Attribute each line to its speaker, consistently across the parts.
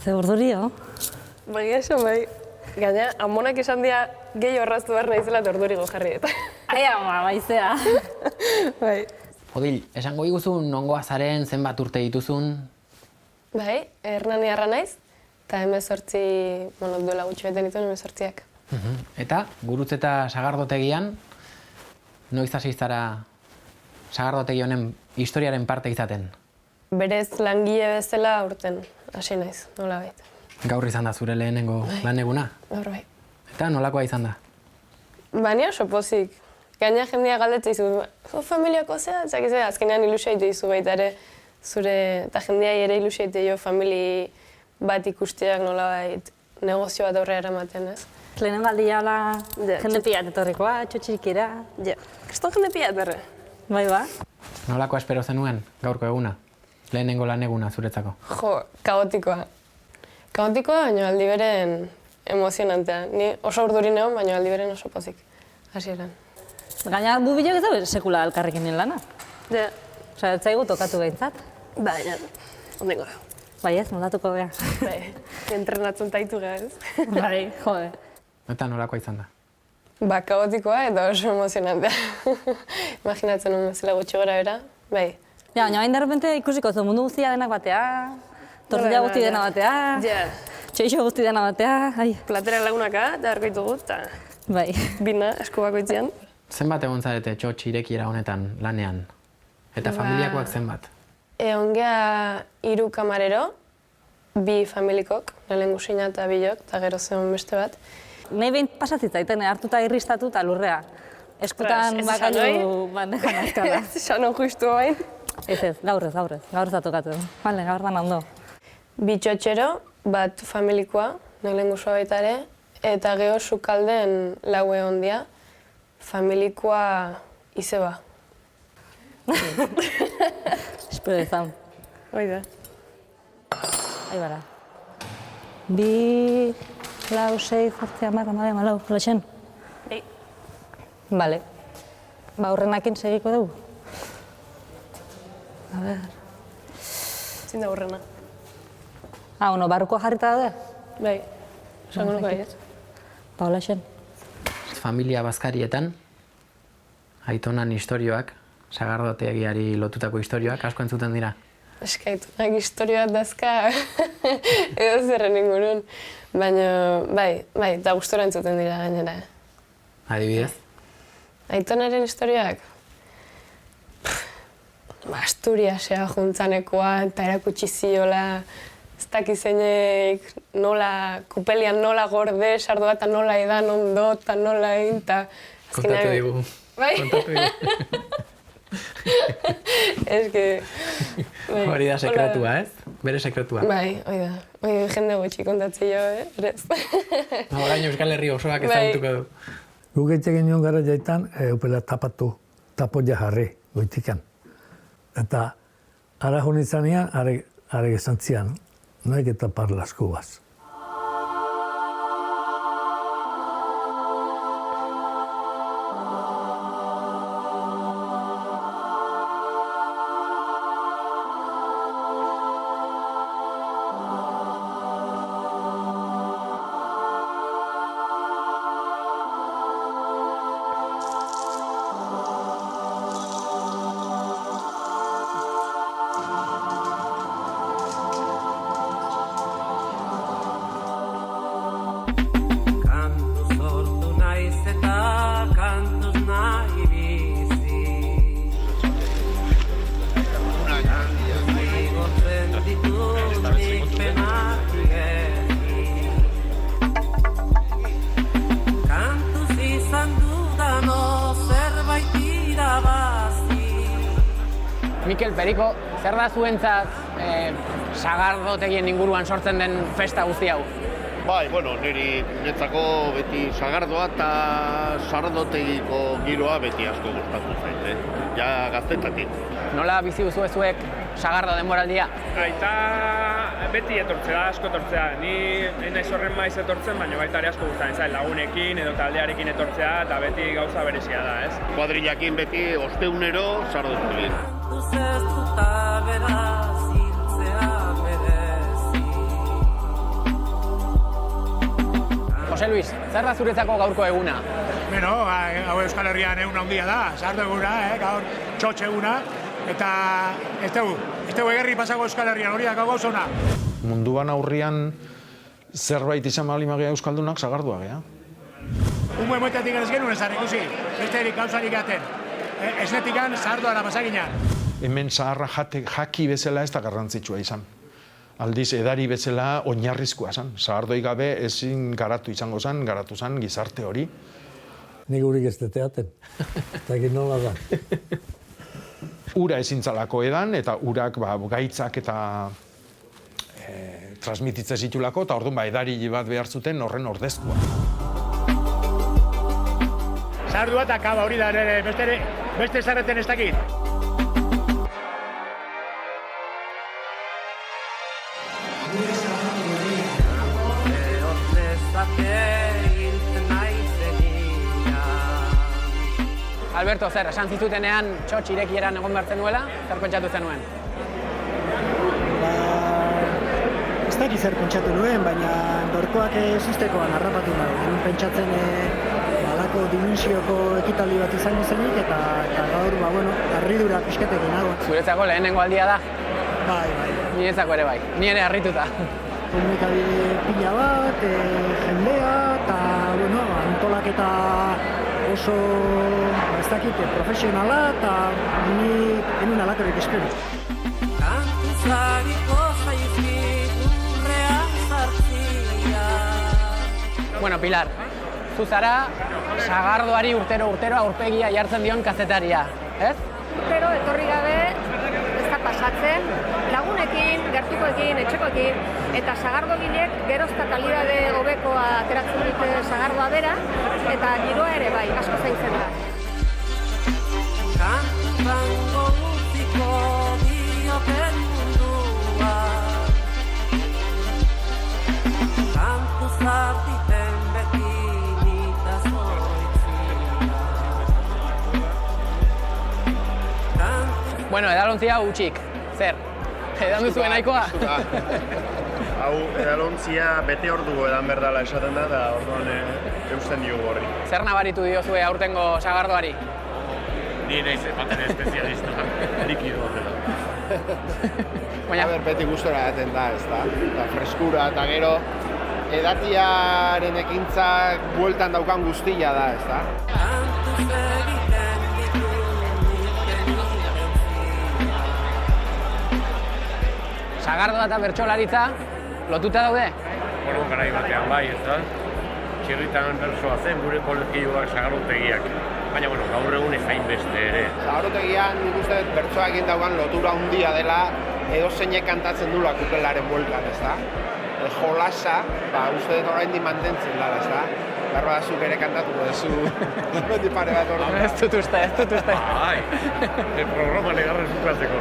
Speaker 1: Ze urdurio?
Speaker 2: Bai, esan bai. Gaina, amonak esan dia gehi horraztu behar naizela eta ordurigo jarri eta.
Speaker 1: Ai, ama, baizea.
Speaker 2: Bai.
Speaker 3: Odil, esango iguzun nongoa zaren, zenbat urte dituzun?
Speaker 2: Bai, Hernani harra naiz, eta 18, duela gutxi beten dituen 18ak.
Speaker 3: Eta, gurutze eta sagardotegian, noiz hasi zara sagardotegi honen historiaren parte izaten?
Speaker 2: Berez langile bezala urten hasi naiz, nola baita.
Speaker 3: Gaur izan da zure lehenengo lan eguna?
Speaker 2: Gaur bai.
Speaker 3: Eta nolakoa izan da?
Speaker 2: Baina oso pozik. Gaina jendea galdetzen izu, familiako zea, zakizea, azkenean ilusia ite izu baita ere, zure, eta jendea ere ilusia ite jo famili bat ikusteak nola bait, negozio bat aurrera eramaten, ez?
Speaker 1: Lehenengo aldia hola jende pilat etorrikoa, txotxirikira.
Speaker 2: Ja, kriston jende pilat erre.
Speaker 1: Bai ba?
Speaker 3: Nolakoa espero zenuen gaurko eguna? Lehenengo lan eguna zuretzako?
Speaker 2: Jo, kaotikoa. Kaotikoa, baina aldi beren emozionantea. Ni oso urduri neon, baina aldi beren oso pozik. Hasieran.
Speaker 1: Gaina gu bilok ez da sekula elkarrekin lana.
Speaker 2: Ja.
Speaker 1: Osa, ez zaigu tokatu behintzat.
Speaker 2: Baina, ondengo.
Speaker 1: Bai ez, moldatuko beha.
Speaker 2: Bai, entrenatzen taitu gara, ez?
Speaker 1: Bai, jode.
Speaker 3: Eta nolakoa izan da?
Speaker 2: Ba, kaotikoa eta oso emozionantea. Imaginatzen nuen bezala gutxi gora bera, bai.
Speaker 1: Ja, baina bain derrepente ikusiko zu mundu guztia denak batea, tortilla guzti dena batea,
Speaker 2: Ja.
Speaker 1: txeixo guzti dena batea, ai.
Speaker 2: Platera lagunaka, eta harko ditugu, eta
Speaker 1: Bai.
Speaker 2: bina, esku bakoitzean.
Speaker 3: Zenbat egon zarete txotx irekiera honetan lanean? Eta familiakoak zenbat?
Speaker 2: Egon geha 3 kamarero, 2 familikok, lehen guzina eta bilok, eta gero zegoen beste bat.
Speaker 1: Nahi behin pasatzitzaiten, hartuta irristatu eta lurrea. Eskutan
Speaker 2: Ez
Speaker 1: bakailu bandejan azkala.
Speaker 2: Ez esan hon justu bain.
Speaker 1: Ez, gaur ez da tokatu. Bale, gaur dan ondo.
Speaker 2: 2 txotxero, bat familikoa, lehen guzua baita ere, eta geho sukalden 4 egon dia, familikoa izeba.
Speaker 1: Espero izan.
Speaker 2: Hoi da.
Speaker 1: Ahí bara. 2, 4, 6, 8, 10, 11, 12, latxen?
Speaker 2: Ei.
Speaker 1: Bale. Ba, horrenakin segiko dugu. A ber.
Speaker 2: Zin da hurrena.
Speaker 1: Ono, barruko jarrita daude?
Speaker 2: Bai, esango nuko ez.
Speaker 1: Ba, holaxen.
Speaker 3: Familia bazkarietan, aitonan istorioak, sagardotegiari lotutako istorioak, asko entzuten dira.
Speaker 2: Eskaitunak historioak dazka edo zerren ingurun. Baina, bai, eta gustora entzuten dira gainera.
Speaker 3: Adibidez?
Speaker 2: Aitonaren historioak? Asturiasea juntzanekoa eta erakutsi ziola, ez dakizeinek nola, kupelian nola gorde, sardoa eta nola edan ondo eta nola egin, eta...
Speaker 3: Kontatu digu.
Speaker 2: Bai?
Speaker 3: Kontatu digu.
Speaker 2: Ez que...
Speaker 3: Hori da sekretua, ez? Bere sekretua.
Speaker 2: Bai, hori da. Hori jende gutxi kontatzi jo, erez.
Speaker 3: Orain Euskal Herri osoak ezagutuko du.
Speaker 4: Guk egin nion gara jaitan, upela tapoia jarri, goitikan. Eta ara hon izanean, are gezantzian, no hay que tapar las cubas.
Speaker 3: Mikel Periko, zer da zuentzat sagardotegien inguruan sortzen den festa guzti hau?
Speaker 5: Bai, niri netzako beti sagardoa eta sagardotegiko giroa beti asko gustatu zait, ja gaztetatik.
Speaker 3: Nola bizi duzu zuek sagardo denboraldia?
Speaker 6: Aita beti etortzea, asko etortzea. Ni naiz horren maiz etortzen, baina baita ere asko gustatzen zait, lagunekin edo taldearekin etortzea eta beti gauza berezia da, ez?
Speaker 5: Kuadrillakin beti osteunero sagardotegien.
Speaker 3: Jose Luis, zer da zuretzako gaurko eguna?
Speaker 7: Beno, hau Euskal Herrian egun handia da, sartu eguna, gaur txotxe eguna, eta ez dugu egerri pasako Euskal Herrian, hori da gauza ona.
Speaker 8: Munduan aurrian zerbait izan bali magia euskaldunak sagardua gea.
Speaker 7: Ungo emoetatik ez genuen ezan ikusi, beste erik gauzarik gaten. Esnetikan zahardua da pasaginan.
Speaker 8: Hemen zaharra jaki bezala ez da garrantzitsua izan. Aldiz, edari bezala oinarrizkoa zen. Zahardoi gabe ezin garatu izango zen, garatu zen gizarte hori.
Speaker 4: Nik urik ez deteaten. Eta egin nola da.
Speaker 8: Ura ezintzalako edan, eta urak gaitzak eta transmititze zitulako, eta orduan edari bat behar zuten horren ordezkoa.
Speaker 7: Zahardua eta kaba hori da, beste zarreten ez dakit.
Speaker 3: Alberto, zer, esan zizutenean txotx irekieran egon behar zenuela, zer pentsatu zenuen?
Speaker 9: Ez dakit zer pentsatu nuen, baina dorkoak sustekoan harrapatu nahi. Genuen pentsatzen halako dimensioko ekitaldi bat izango zenik, eta gaur, harridura pixketekin nago.
Speaker 3: Zuretzako lehenengo aldia da?
Speaker 9: Bai.
Speaker 3: Niretzako ere bai, ni ere harrituta.
Speaker 9: Komunikabide pila bat, jendea, eta antolaketa oso, ez dakit, profesionala, eta ni enun alakorik espero.
Speaker 3: Bueno, Pilar, zu zara sagardoari urtero aurpegia jartzen dion kazetaria, ez?
Speaker 10: Urtero etorri gabe ez da pasatzen, lagunekin, gertukoekin, etxekoekin, eta sagardogileek geroz eta kalidade hobekoa ateratzen dute sagardoa bera, eta giroa ere bai, asko zaintzen da.
Speaker 3: Bueno, edalontzia utxik, zer? Edan duzuen nahikoa?
Speaker 11: Hau, edalontzia bete ordu edan berdala esaten da, eta orduan eusten diogu horri.
Speaker 3: Zer nabaritu diozue aurtengo sagardoari?
Speaker 11: Ni naiz ematen espezialista, likido
Speaker 3: Baina,
Speaker 5: Beti gustora daten da, ez da? Eta freskura eta gero edatiaren ekintzak bueltan daukan guztia da, ez da?
Speaker 3: sagardoa eta bertsolaritza lotuta daude?
Speaker 11: Bueno, garai batean bai, ez da? Txirritan bersoa zen gure kolegioak sagardotegiak. Baina, gaur egun ezain beste ere.
Speaker 5: Sagardotegian nik uste bertsoa egin daukan lotura handia dela edo zeinek kantatzen dula kupelaren bueltan, ez da? Jolasa, uste dut oraindik mantentzen dela, ez da? Barba zuk ere kantatuko duzu beti pare bat orduan.
Speaker 3: Ez dut uste.
Speaker 11: Ai, programa negarren zukatzeko.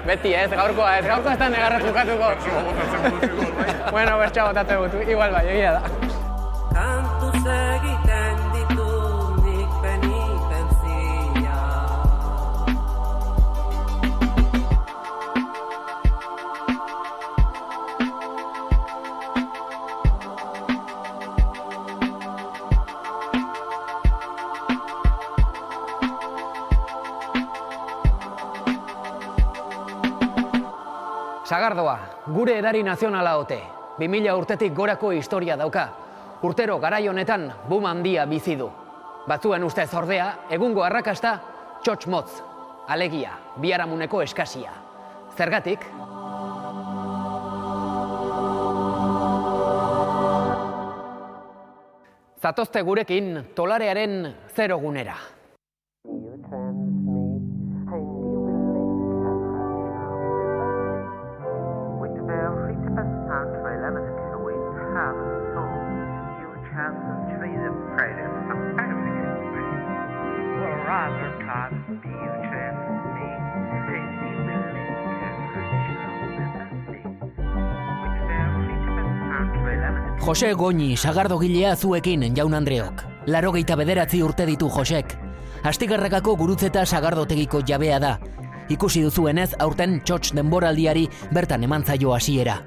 Speaker 3: Beti ez, gaurkoa ez da negarren zukatuko. Bueno, bertsoa botatzen gutu, igual bai, egia da.
Speaker 12: Kantuz egiten ditu nik penitentzia.
Speaker 13: Sagardoa, gure edari nazionala ote. 2000 urtetik gorako historia dauka. Urtero garai honetan boom handia bizi du. Batzuen ustez ordea, egungo arrakasta txotx motz, alegia, biharamuneko eskasia. Zergatik? Zatozte gurekin tolarearen zerogunera. Jose Goñi, sagardogilea zuekin, jaun Andreok. 89 urte ditu Josek. Astigarrakako gurutzeta sagardotegiko jabea da. Ikusi duzuenez, aurten txotx denboraldiari bertan eman zaio hasiera.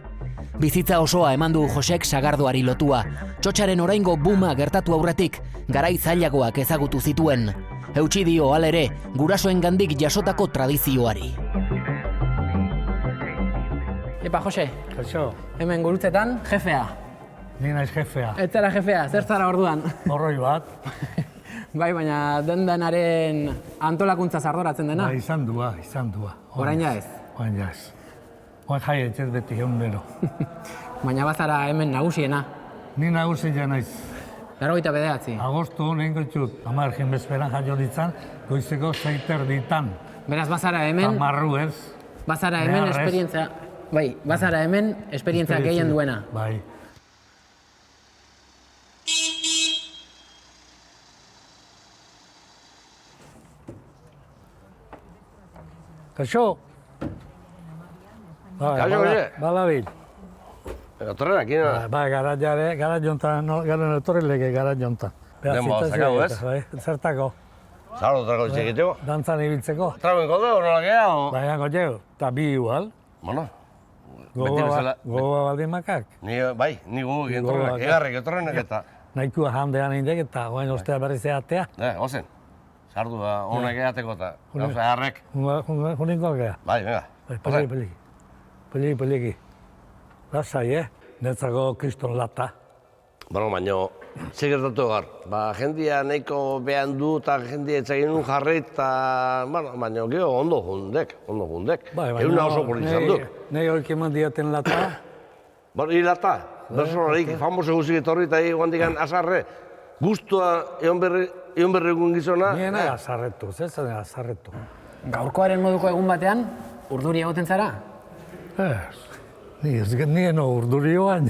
Speaker 13: Bizitza osoa eman du Josek sagardoari lotua. Txotxaren oraingo buma gertatu aurretik, garai zailagoak ezagutu zituen. Eutsi dio halere, gurasoengandik jasotako tradizioari. Epa, Jose,
Speaker 4: Kaixo,
Speaker 13: hemen gurutzetan, jefea.
Speaker 4: ni naiz jefea.
Speaker 13: Ez zara jefea, zer zara orduan?
Speaker 4: Morroi bat.
Speaker 13: Bai, baina dendanaren antolakuntza zardoratzen dena.
Speaker 4: Ba, izan dua.
Speaker 13: Orain ja ez.
Speaker 4: Orain ja ez. Orain jai etxez beti egunero.
Speaker 13: Baina bazara hemen nagusiena.
Speaker 4: Ni nagusia naiz.
Speaker 13: 89.
Speaker 4: Agosto nengo txut, amar bezperan jaio ditzan, goizeko 6 ditan.
Speaker 13: Beraz, bazara hemen...
Speaker 4: Tamarru ez.
Speaker 13: Bazara hemen
Speaker 4: Beharrez.
Speaker 13: esperientzia... Bai, bazara hemen esperientzia gehien duena.
Speaker 4: Bai. Kaixo.
Speaker 11: Kaixo, Jose.
Speaker 4: Balabil.
Speaker 11: Etorren aquí, no?
Speaker 4: Bai, gara jontan, gara etorri lege gara jontan.
Speaker 11: Denbo, zakau, ez?
Speaker 4: Bai, zertako.
Speaker 11: Zaro, trago txekiteko?
Speaker 4: Dantzan ibiltzeko.
Speaker 11: Trago inko nola geha, o?
Speaker 4: Bai, hango txeko, eta bi igual.
Speaker 11: Bueno, beti bezala...
Speaker 4: Gogoa baldin makak.
Speaker 11: Bai, ni gogo egin torrenak, egarrik etorrenak eta...
Speaker 4: Nahikua jandean indek eta goain ostea berriz eatea.
Speaker 11: Ozen, sardua honak eateko eta gauza egarrek.
Speaker 4: Juninko gea.
Speaker 11: Bai, venga.
Speaker 4: Peliki. Lasai, Netzako kriston lata.
Speaker 11: Bueno, baina, ze gertatu egar. Ba, jendia nahiko behan du eta jendia etxagin nun jarri eta... Bueno, baina, gero ondo jundek. Euna oso polit izan du.
Speaker 4: Nei horik eman diaten lata.
Speaker 11: Bueno, hi lata. Bersonarik, famoso guzik etorri eta guandikan azarre. Guztua egon berri egun gizona.
Speaker 4: Niena azarretu, zezen azarretu.
Speaker 13: Gaurkoaren moduko egun batean, urduri egoten zara?
Speaker 4: Ni eno urduri joan.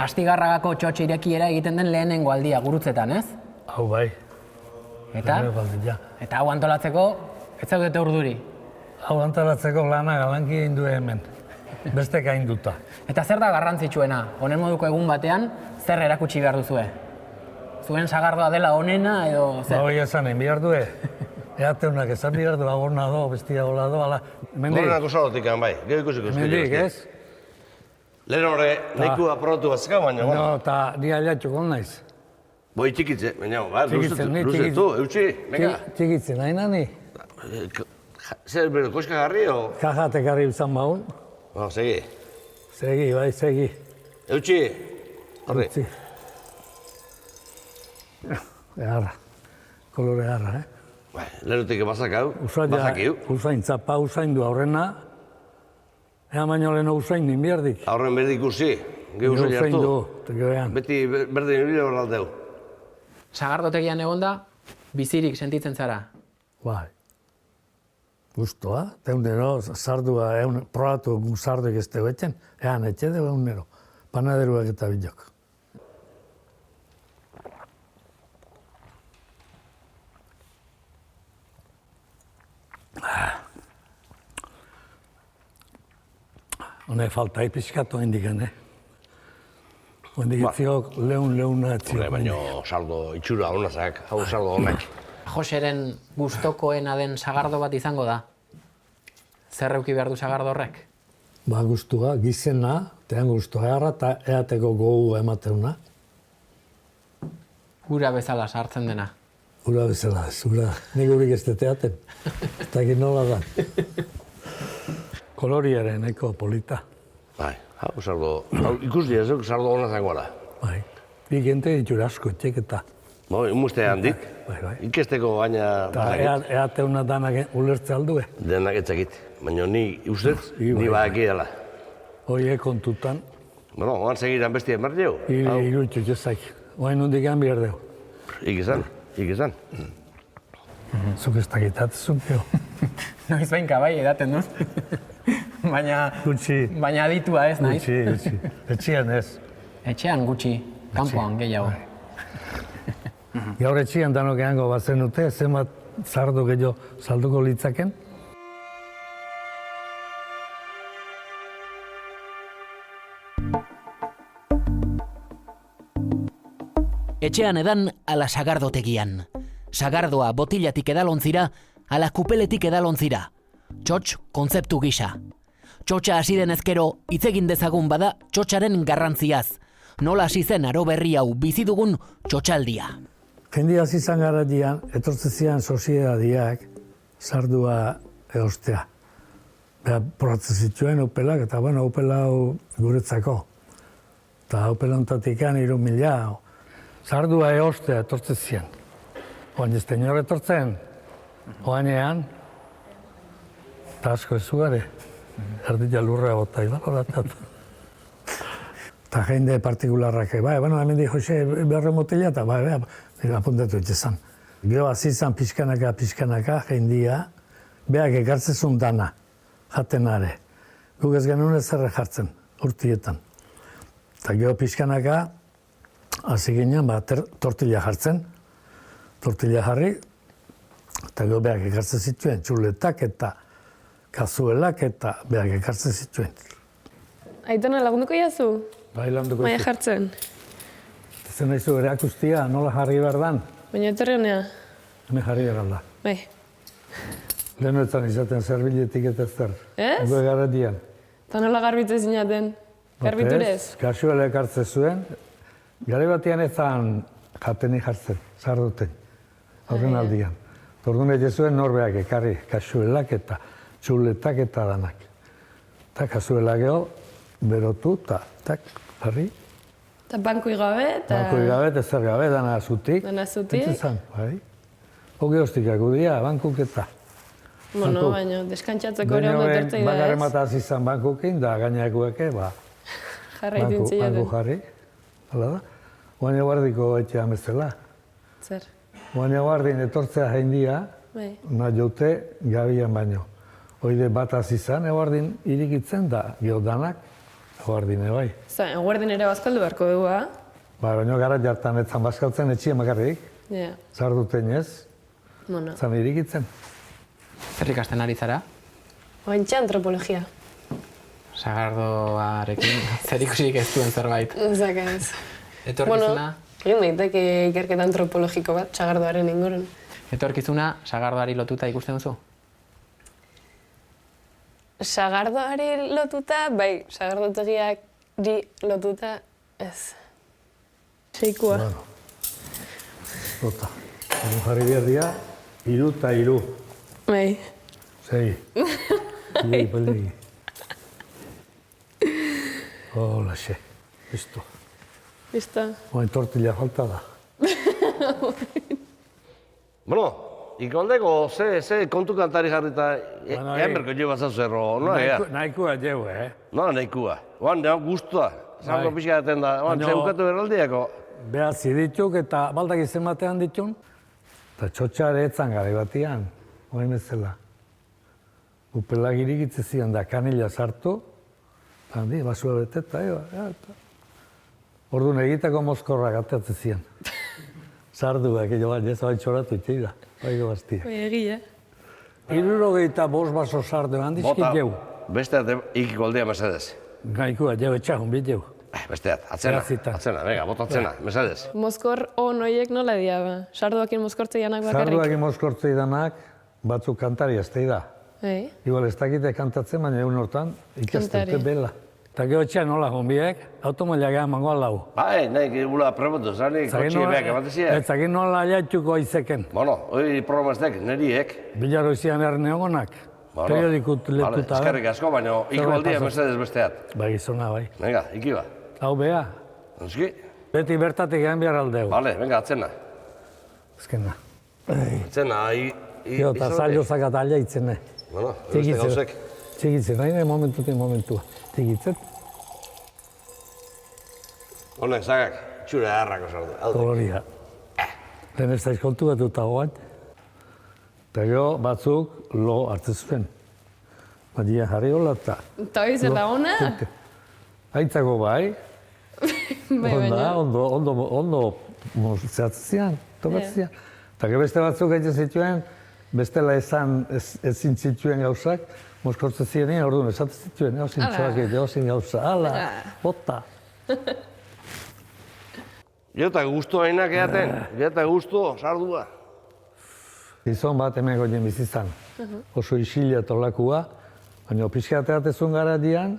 Speaker 13: Astigarragako txotx irekiera egiten den lehenengo aldia gurutzetan, ez?
Speaker 4: Hau bai.
Speaker 13: Eta hau antolatzeko, ez zaudete urduri?
Speaker 4: Hau antolatzeko lana galanki egin du hemen. Bestek ainduta.
Speaker 13: Eta zer da garrantzitsuena? Honen moduko egun batean, zer erakutsi behar duzue? Zuen sagardoa dela onena edo zer?
Speaker 4: Ba, hoi esan egin behar du, Eateunak esan behar du, agorna do, bestia gola do, ala.
Speaker 11: Gorenako salotik bai, gero ikusiko.
Speaker 4: Mendik, ez?
Speaker 11: Lehen horre, nahiko aprobatu batzika, baina...
Speaker 4: No, eta ni aliatxukon naiz.
Speaker 11: Boi txikitze, baina,
Speaker 4: Txikitzen,
Speaker 11: luzetu, eutxi, venga.
Speaker 4: Txikitzen, nahi nani?
Speaker 11: Zer, bero, koska garri, o?
Speaker 4: Kajate garri izan baun.
Speaker 11: No, segi.
Speaker 4: Segi, bai, segi.
Speaker 11: Eutxi, horri.
Speaker 4: Egarra, kolore egarra,
Speaker 11: Bai, lehenutik bazakau, bazakiu.
Speaker 4: Usain txapa, usain du aurrena. Ea baino leheno usain din bierdik.
Speaker 11: Aurren berdik usi, gehu usain hartu.
Speaker 4: Usain du,
Speaker 11: Beti berdin nire hor aldeu.
Speaker 13: Sagardotegian egonda, bizirik sentitzen zara?
Speaker 4: Bai. Guztua, teundero, sardua, probatu sarduek ez tegu etxen, ean etxe dugu egunero. Panaderuak eta bilok. Hone falta pixkatu hendiken, Hendik etziok leuna etziok.
Speaker 11: Baina saldo itxura honazak, hau saldo honak.
Speaker 13: Joseren gustokoena den sagardo bat izango da? Zer euki behar du sagardo horrek?
Speaker 4: Ba, guztua, gizena, tean guztua egarra eta eateko gogu emateuna.
Speaker 13: Ura bezala sartzen dena.
Speaker 4: Ura bezala, nik urik ez teaten. Eta egin nola da. Koloriaren eko polita.
Speaker 11: Bai, hau saldo, ikus dira zuk saldo hona zangoara.
Speaker 4: Bai, bi gente ditxura asko etxek eta.
Speaker 11: Bai, umuste handik, ikesteko baina...
Speaker 4: Eta eateuna danak ulertze aldue.
Speaker 11: Denak etzakit, baina ni ustez, ni badaki dela.
Speaker 4: Hoi kontutan.
Speaker 11: Bueno, oan segiran bestia emerteu.
Speaker 4: Irutxu txezak, oain hundik egan behar dugu.
Speaker 11: Ikizan.
Speaker 4: Zuk ez dakitatzun, gero.
Speaker 13: Noiz behinka bai edaten duz. Baina aditua ez, naiz?
Speaker 4: Gutxi. Etxean ez.
Speaker 13: Etxean gutxi, kanpoan gehiago.
Speaker 4: Gaur etxean danok eango bazen dute, zenbat zardo gehiago salduko litzaken.
Speaker 13: Etxean edan ala sagardotegian. Sagardoa botilatik edalontzira, ala kupeletik edalontzira. Txotx kontzeptu gisa. Txotxa hasi denezkero, hitz egin dezagun bada txotxaren garrantziaz. Nola hasi zen aro berri hau bizi dugun txotxaldia.
Speaker 4: Jendi hasi izan garatian, etortzezian soziedadiak sardua eostea. Probatzen zituen upelak, eta bueno, upela hau guretzako. Eta upela ontatik 3.000. Sardua eostea etortzezian. Oain ez tenor etortzen, oainean, eta asko ez zugare. Erdila lurra bota ibaloratat. Eta jende partikularrak, bueno, hemen di Jose berre motila, eta apuntatu etxezan. Gero azizan pixkanaka jendia, behak ekartzezun dana, jatenare. Guk ez genuen ez zerre jartzen, urtietan. Eta gero pixkanaka, hasi ginen, tortilla jartzen, tortilla jarri, eta gero behak ekartzen zituen, txuletak eta kazuelak eta behak ekartzen zituen.
Speaker 2: Aitona, lagunduko jazu?
Speaker 4: Bai, lagunduko
Speaker 2: Maia jartzen.
Speaker 4: Zer nahi zu, ere akustia, nola jarri behar dan?
Speaker 2: Baina etorri honea.
Speaker 4: Hemen jarri behar da.
Speaker 2: Bai.
Speaker 4: Lehenetan izaten zerbiletik eta zer.
Speaker 2: Ez?
Speaker 4: Gue garratian.
Speaker 2: Eta nola garbitu zinaten? Garbiturez?
Speaker 4: Kasuela ekartzen zuen. Gare batean ezan jatenik jartzen, zarduten, aurren aldian. Tordun egin zuen norbeak ekarri, kasuelak eta txuletak eta danak. Eta kasuela geho, berotu eta jarri.
Speaker 2: Eta banku igabe eta...
Speaker 4: Banku igabe eta zer gabe, dana zutik.
Speaker 2: Dana zutik.
Speaker 4: Entzizan, bai. Hoge hostikak udia, bankuk eta.
Speaker 2: Bueno, baina, deskantxatzeko ere ondo etortzei da, ez?
Speaker 4: Bakarren mataz izan bankukin, da gainakueke,
Speaker 2: Jarraitu intziaten.
Speaker 4: Banku jarri, hala da. Oain guardiko etxean bezala.
Speaker 2: Zer?
Speaker 4: Oain guardin etortzea jendia, nahi jote gabian baino. Oide bat izan, eguardin irikitzen da, geodanak, eguardin bai.
Speaker 2: Zer, eguardin ere bazkaldu beharko dugu, ha?
Speaker 4: Baina gara jartan etzan bazkaltzen etxien makarrik, zarduten ez, zan irikitzen.
Speaker 3: Zer ikasten ari zara?
Speaker 2: Oantxe antropologia.
Speaker 3: Sagardoarekin zer ikusik ez duen zerbait.
Speaker 2: Zaka ez.
Speaker 3: Etorkizuna?
Speaker 2: Egin daiteke ikerketa antropologiko bat, sagardoaren ingurun.
Speaker 3: Etorkizuna sagardoari lotuta ikusten duzu?
Speaker 2: Sagardoari lotuta, bai, sagardotegiari lotuta, ez. Seikua.
Speaker 4: Lota. Jarri behar dira, 3 eta 3.
Speaker 2: Bai.
Speaker 4: 6. Ilei pelegi. Hola, xe. Listo.
Speaker 2: Listo.
Speaker 4: Oain tortilla falta da.
Speaker 11: Bueno, ikondeko ze kontu kantari jarrita ean berko jo batzazu erro, no?
Speaker 4: Nahikua jau,
Speaker 11: No, nahikua. Oan, guztua. Zango pixka daten da. Oan, zeukatu beraldiako.
Speaker 4: Behatzi dituk eta baldak izen batean ditun. Eta txotxare etzan gare batian, oain bezala. Upelak irikitze zian da kanila sartu, eta handi, basua beteta, Orduan egiteko mozkorrak ateatze zian. Sarduak, jo bat, ez hain txoratu itxei da, baigo bastia.
Speaker 2: Bai, egia.
Speaker 4: 75 baso sardu, handizki jau.
Speaker 11: Besteat ikiko aldea mesedez.
Speaker 4: Gaikua, jau, etxahun, bit jau.
Speaker 11: Besteat, atzena, venga, bota atzena, mesedez.
Speaker 2: Mozkor noiek nola dia, ba? Sarduakin mozkortzei danak bakarrik?
Speaker 4: Sarduakin mozkortzei danak, batzuk kantari aztei da. Igual ez dakite kantatzen, baina egun hortan ikastute bela. Eta gero etxean nola honbiek, automoilia gehan mangoa lau.
Speaker 11: Bai, nahi gula probatu, zanik kotxie behak emateziak.
Speaker 4: Ez zakin nola jaituko aizeken.
Speaker 11: Bueno, hori programaztek, neriek.
Speaker 4: Bilaro izian erne hogonak. Periodikut letuta.
Speaker 11: Eskerrik asko, baina iko aldia mesedez besteat.
Speaker 4: Bai, gizona, bai.
Speaker 11: Venga, iki ba.
Speaker 4: Hau beha.
Speaker 11: Euski?
Speaker 4: Beti bertatik gehan behar aldeu.
Speaker 11: Vale, venga, atzena.
Speaker 4: Ezkena.
Speaker 11: Atzena,
Speaker 4: Gio, eta zailozak eta alia itzene.
Speaker 11: Bueno, beste gauzek.
Speaker 4: Txigitzen, nahi momentua. Txigitzen.
Speaker 11: Honek, zagak, txure harrako sartu.
Speaker 4: Koloria. Lehen ez da izkontu bat eta goan. Eta gero batzuk lo hartzen zuen. Badia jarri hola eta...
Speaker 2: Eta hori zela ona?
Speaker 4: Aitzako bai.
Speaker 2: Baina.
Speaker 4: Ondo zehatzian, tokatzian. Eta gero beste batzuk egiten zituen, bestela ezin zituen gauzak, moskortzen ziren, orduan esatzen zituen, eozin txoak eozin gauza, ala, bota.
Speaker 11: Gero eta guztu hainak eaten, gero eta guztu, sardua.
Speaker 4: Gizon bat hemen goien bizizan, oso isila tolakua, Baina pixkateatezun gara dian,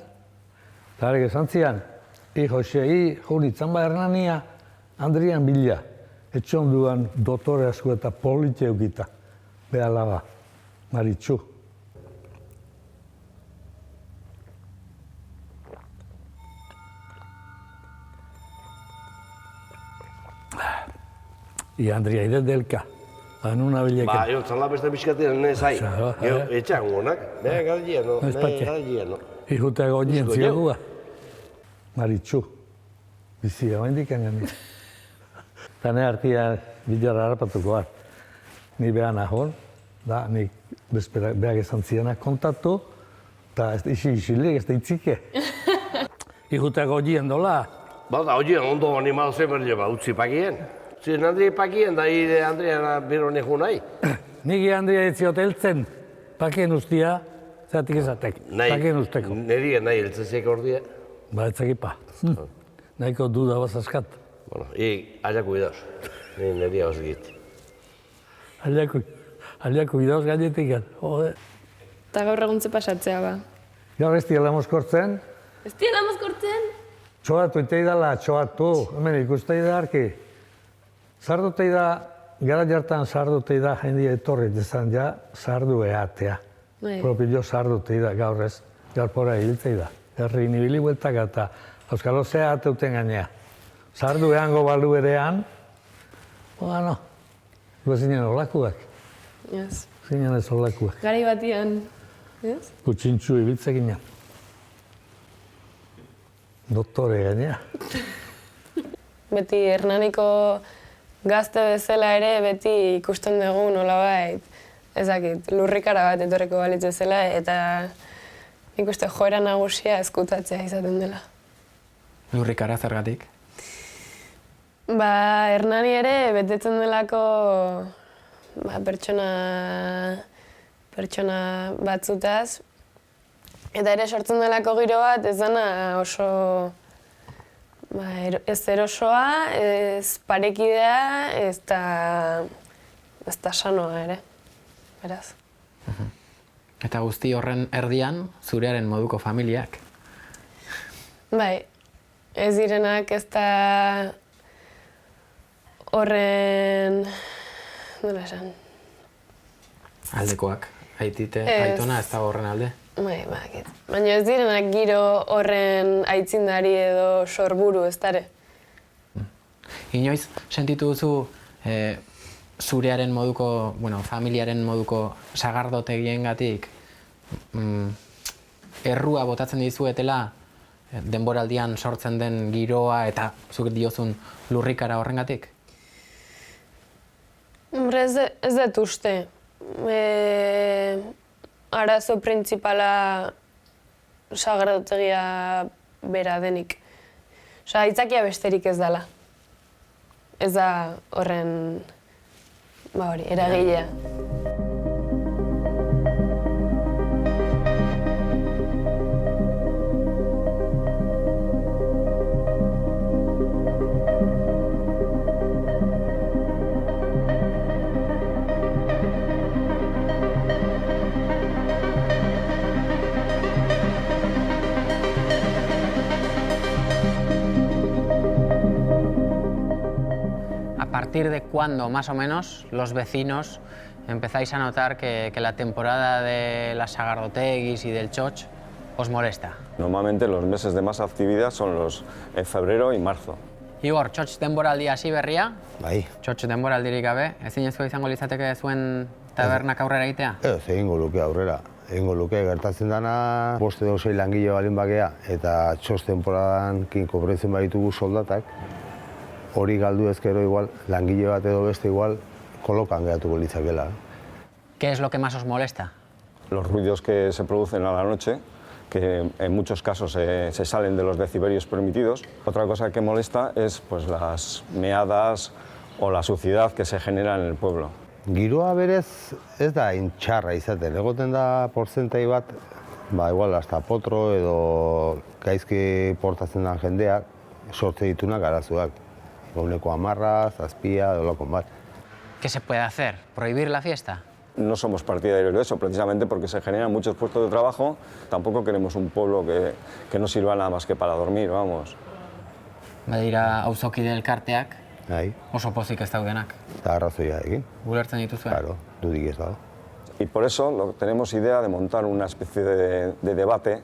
Speaker 4: eta harek esan zian, Jose, junitzen ba Hernania, Andrian bila, etxon duan dotore asko eta polite eukita, behala ba, Maritxu. Andria ide delka, anuna bileken.
Speaker 11: Ba, zala beste pixkatean nahi zai. Etxean gonak, nahi galdien, no?
Speaker 4: Ijuteago nien ziogua. Maritxu, bizia, oa indikan gani. Eta nahi hartia bilara harapatuko bat. Ni behan ahon, da, ni behak esan zianak kontatu, eta isilik ez da itzike. Ijuteago nien dola.
Speaker 11: Ba, da, oien, ondo animal zeber jeba, utzi pakien. Zin Andri pakien, da ide Andriana bero nehu nahi.
Speaker 4: Niki Andria etziot heltzen, pakien ustia, zeratik esatek, pakien usteko.
Speaker 11: Nerien nahi heltzezek ordia.
Speaker 4: Ba, etzakipa. Nahiko duda bazaskat.
Speaker 11: Bueno, aliako bidauz. Neria bazikit.
Speaker 4: Aliako bidauz gainetik gan, jode.
Speaker 2: Eta gaur eguntze pasatzea ba.
Speaker 4: Gaur ez diela mozkortzen.
Speaker 2: Ez diela mozkortzen?
Speaker 4: Txoatu, itei dala, txoatu. Hemen ikustei da arki. Sardutei da, gara jartan sardutei da jendia etorri dezan ja sardu eatea. Propio sardutei da gaur ez, garpora hiltzei da. Herri nibili bueltak eta Euskalo zea ateuten gainea. Sardu eango balu erean, bueno, zinen olakuak.
Speaker 2: Yes.
Speaker 4: Zinen ez olakuak.
Speaker 2: Garai batian, ez?
Speaker 4: Kutsintxu ibiltzekina. Doktore gainea.
Speaker 2: Beti Hernaniko gazte bezala ere beti ikusten dugu nolabait, ezakit, lurrikara bat etorreko balitz bezala eta nik uste joera nagusia ezkutatzea izaten dela.
Speaker 3: Lurrikara zergatik?
Speaker 2: Ba, Hernani ere betetzen delako pertsona batzutaz eta ere sortzen delako giro bat ez dena oso ez erosoa, ez parekidea, ez da sanoa ere, beraz.
Speaker 3: Eta guzti horren erdian, zurearen moduko familiak?
Speaker 2: Bai, ez direnak ez da horren, nola esan?
Speaker 3: Aldekoak, aitite, aitona ez da horren alde?
Speaker 2: Bai, bakit. Baina ez direnak giro horren aitzindari edo sorburu ez dare.
Speaker 3: Inoiz, sentitu duzu zurearen moduko, familiaren moduko sagardotegiengatik errua botatzen dizuetela denboraldian sortzen den giroa eta zuk diozun lurrikara horrengatik?
Speaker 2: Ez dut uste. Arazo printzipala sagardotegia bera denik. Osa, aitzakia besterik ez dela. Ez da horren, eragilea.
Speaker 3: ¿A partir de cuándo, más o menos, los vecinos empezáis a notar que la temporada de las sagardoteguis y del txotx os molesta?
Speaker 14: Normalmente los meses de más actividad son los en febrero y marzo.
Speaker 3: Igor, txotx denboraldia hasi berria?
Speaker 15: Bai.
Speaker 3: Txotx denboraldirik gabe, ezinezkoa izango litzateke zuen tabernak aurrera egitea?
Speaker 15: Ez, egingo luke aurrera. Egingo luke, gertatzen dana, 5 edo 6 langile balin bakea, eta txotx temporadan kobratzen baditugu soldatak, hori galdu ezkero igual, langile bat edo beste igual, kolokan geratuko litzakela.
Speaker 3: ¿Qué es lo que más os molesta?
Speaker 14: Los ruidos que se producen a la noche, que en muchos casos se salen de los decibelios permitidos. Otra cosa que molesta es pues, las meadas o la suciedad que se genera en el pueblo.
Speaker 15: Giroa berez ez da intxarra izaten, egoten da porzentai bat, igual hasta potro edo gaizki portatzen den jendeak, sortze ditunak arazoak. Gauneko 10, 7, dolakon bat.
Speaker 3: ¿Qué se puede hacer? ¿Prohibir la fiesta?
Speaker 14: No somos partidarios de eso, precisamente porque se generan muchos puestos de trabajo. Tampoco queremos un pueblo que no sirva nada más que para dormir, vamos.
Speaker 3: Badira auzokide elkarteak, oso pozik ez daudenak.
Speaker 15: Eta arrazoia egin.
Speaker 3: Gulertzen dituzue?
Speaker 15: Claro, dudik ez dago.
Speaker 14: Y por eso tenemos idea de montar una especie de debate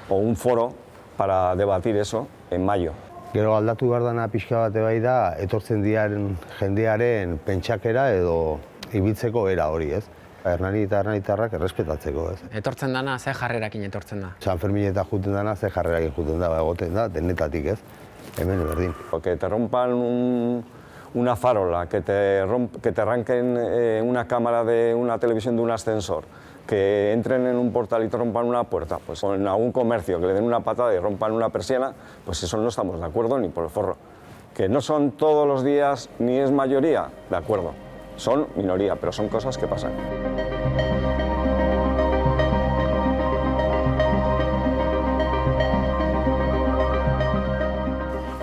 Speaker 14: o un foro para debatir eso en mayo.
Speaker 15: Gero aldatu behar dana pixka bate bai da, etortzen diaren jendearen pentsakera edo ibiltzeko era hori, ez? Hernani eta hernanitarrak errespetatzeko, ez?
Speaker 3: Etortzen dana, ze jarrerakin etortzen da?
Speaker 15: San Ferminetan juten dana, ze jarrerakin juten da, egoten da, denetatik, ez? Hemen berdin.
Speaker 14: Que te rompan una farola, que te arranquen una cámara de una televisión de un ascensor, que entren en un portal y te rompan una puerta, pues en algún comercio, que le den una patada y rompan una persiana, pues eso no estamos de acuerdo ni por el forro. Que no son todos los días ni es mayoría, de acuerdo, son minoría, pero son cosas que pasan.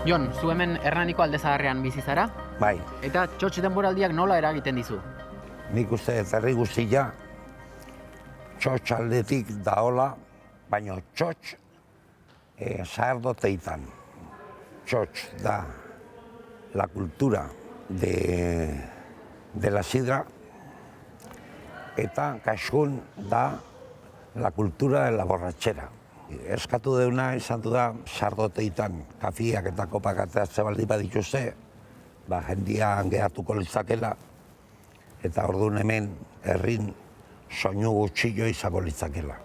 Speaker 13: Jon, zu hemen Hernaniko Alde Zaharrean bizi zara?
Speaker 16: Bai.
Speaker 13: Eta txotx denboraldiak nola eragiten dizu?
Speaker 16: Nik uste herri guztia txotx aldetik daola, baina txotx sahardoteitan. Txotx da la cultura de la sidra eta kaxun da la cultura de la borratxera. Eskatu deuna izan du da sardoteitan kafiak eta kopak ateatze baldi badituzte, jendian geratuko litzakela, eta orduan hemen herrin soinu gutxillo izango litzakela.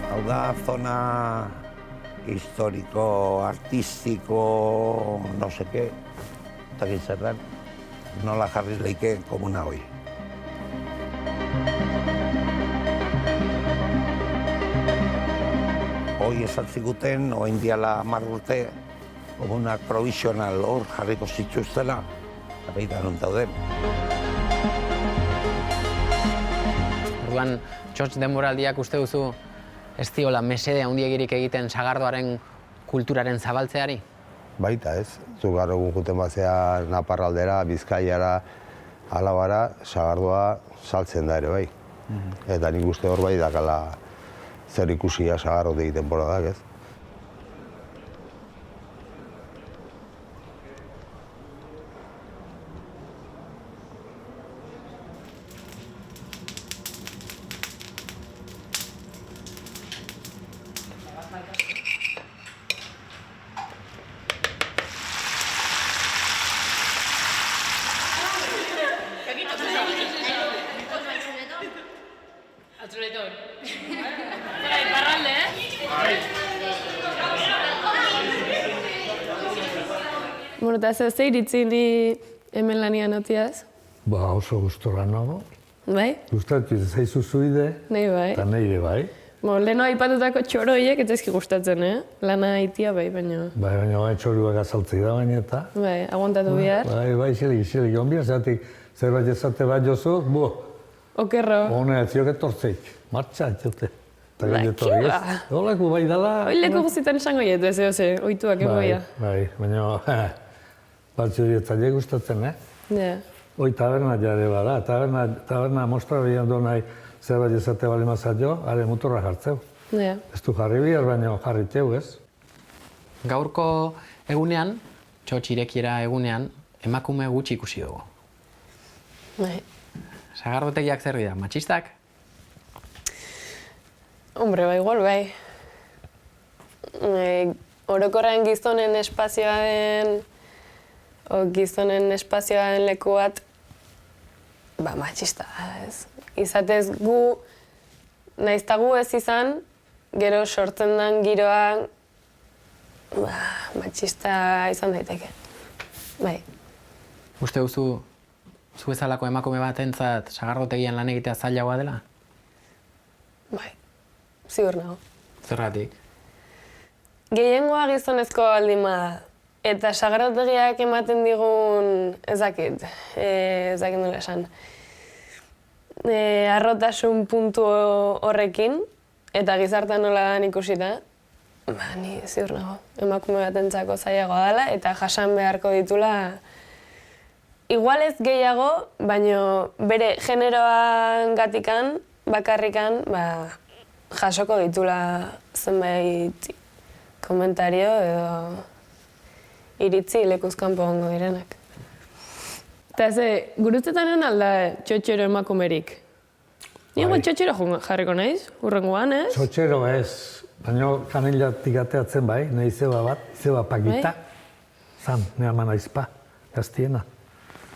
Speaker 16: Hau da zona historiko, artistiko, no seke, eta gizerran, nola jarri leike komuna hoi. Hoi esan ziguten, oain diala 10 urte, komunak provisional hor jarriko zituztela, eta beita non dauden.
Speaker 3: Orduan, txotx denboraldiak uste duzu ez diola mesede handiegirik egiten sagardoaren kulturaren zabaltzeari?
Speaker 15: Baita ez, zu gaur egun juten bazea Naparraldera, Bizkaiara, Alabara, sagardoa saltzen da ere bai. Eta nik uste hor bai dakala zer ikusia sagardotik temporadak, ez?
Speaker 2: Bueno, eta ze iritzi ni hemen lanian otiaz?
Speaker 4: Ba, oso gustora nago.
Speaker 2: Bai?
Speaker 4: Gustatzen zaizu zuide,
Speaker 2: Nei bai.
Speaker 4: eta neire bai.
Speaker 2: Leheno aipatutako txoroiek ez zaizki gustatzen, Lana itia bai, baina...
Speaker 4: Bai, baina txoruak azaltzik da baina eta...
Speaker 2: Bai, aguantatu bihar.
Speaker 4: Bai, xelik, onbia, zeratik zerbait ezate bat jozu,
Speaker 2: Okerro.
Speaker 4: Hone atziok etortzeik, martxa etxote.
Speaker 2: Kiba.
Speaker 4: Olako bai dala...
Speaker 2: Oileko guztietan esango jetu ez, oituak egoia.
Speaker 4: Bai, baina... Batzu dietzaile gustatzen,
Speaker 2: Ja.
Speaker 4: Hoi taberna jare bada, taberna mostra bihan du nahi zerbait ezate bali mazatio, are muturra jartzeu.
Speaker 2: Ja.
Speaker 4: Ez du jarri bihar, baina jarri teu, ez?
Speaker 3: Gaurko egunean, txotx irekiera egunean, emakume gutxi ikusi dugu.
Speaker 2: Bai.
Speaker 3: Sagardotegiak zer dira, matxistak?
Speaker 2: Hombre, bai, igual, bai. Orokorren gizonen espazioaren... gizonen espazioaren leku bat, matxista da, ez. Izatez gu, naizta gu ez izan, gero sortzen den giroa, matxista izan daiteke. Bai.
Speaker 3: Uste duzu, zu bezalako emakume batentzat sagardotegian lan egitea zailagoa dela?
Speaker 2: Bai, ziur nago.
Speaker 3: Zergatik?
Speaker 2: Gehiengoa gizonezko baldin bada. Eta sagardotegiak ematen digun, ez dakit nola esan, arrotasun puntu horrekin, eta gizartean nola dan ikusita, Ni ziur nago. Emakume batentzako zailagoa dela eta jasan beharko ditula igual ez gehiago, baino bere generoangatikan bakarrikan jasoko ditula zenbait komentario edo iritzi lekuz kanpo egongo direnak. Eta gurutzetan egon alda txotxero emakumerik. Nigo txotxero jarriko naiz, urrengoan, ez?
Speaker 4: Txotxero ez, baina kanilatik ateatzen bai, nahi zeba pakita. Zan, nire ama naizpa, gaztiena.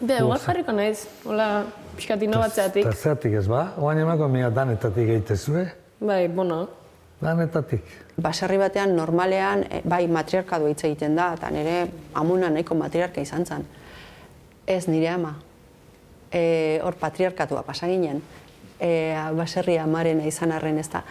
Speaker 2: Igual jarriko naiz, hola pixkatino batzeatik.
Speaker 4: Eta zeatik ez ba? Oain emako mia danetatik egitezue?
Speaker 2: Bai, bueno.
Speaker 4: Danetatik.
Speaker 17: Baserri batean normalean bai matriarkadua hitz egiten da, eta nire amuna nahiko matriarka izan zen. Ez nire ama. Hor patriarkatua pasa ginen. Baserri amarena izan arren ez da.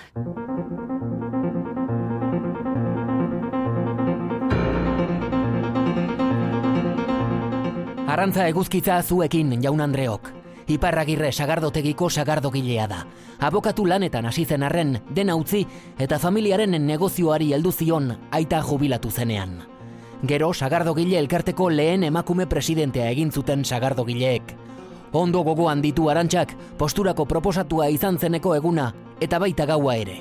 Speaker 18: Arrantza eguzkitza zuekin, jaun Andreok. Iparragirre sagardotegiko sagardogilea da. Abokatu lanetan hasi zen arren, dena utzi eta familiaren negozioari heldu zion aita jubilatu zenean. Gero sagardogile elkarteko lehen emakume presidentea egin zuten sagardogileek. Ondo gogoan ditu Arantxak posturako proposatua izan zeneko eguna eta baita gaua ere.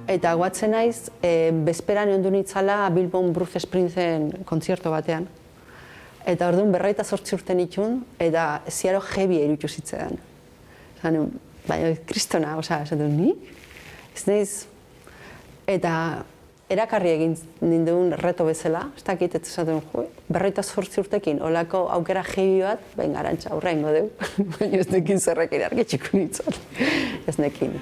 Speaker 17: Eta guatzen naiz, bezperan egon nitzala Bilbon Bruce Springsteenen kontzertu batean. Eta orduan 48 urte nituen, eta ziaro heavy erutxu zitzean. Baina, kristona, esan dut, ni? Ez naiz, eta erakarri egin ninduen reto bezala, ez dakit, ez esan dut, 48 urtekin, olako aukera heavy bat, behin Arantxa aurrengo deu, baina ez nekin zerrekere argitxiko nintzen, ez nekin.